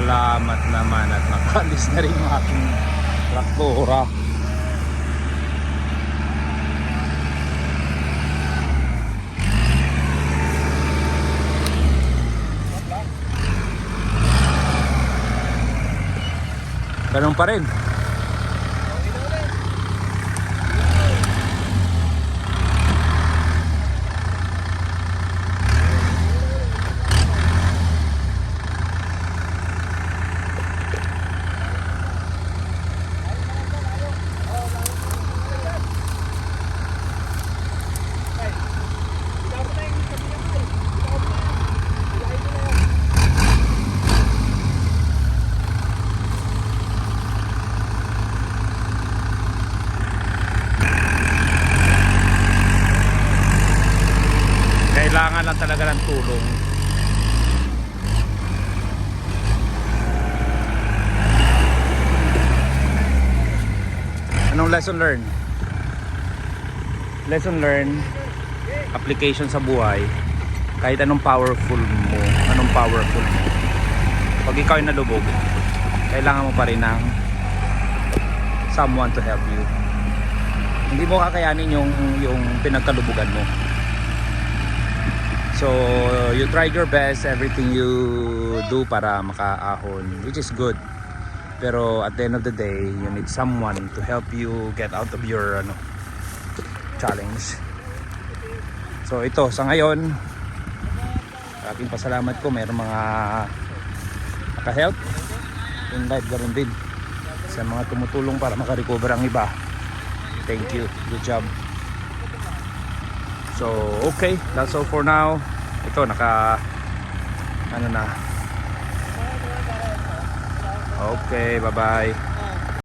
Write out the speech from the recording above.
Salamat naman at nakalis na rin yung aking traktora. Ganun pa rin. Kailangan lang talaga ng tulong. Anong lesson learned? Lesson learned, application sa buhay. Kahit anong powerful mo, pag ikaw ay nalubog, kailangan mo pa rin ng someone to help you. Hindi mo kakayanin yung pinagkalubugan mo. So you tried your best, everything you do para makaahon, which is good. Pero at the end of the day, you need someone to help you get out of your challenge. So ito, sa ngayon, aking pasalamat ko, mayroong mga naka-help in life, ganoon din sa mga tumutulong para makarecover ang iba. Thank you, good job. So okay, that's all for now. Ito ano na. Okay, bye bye.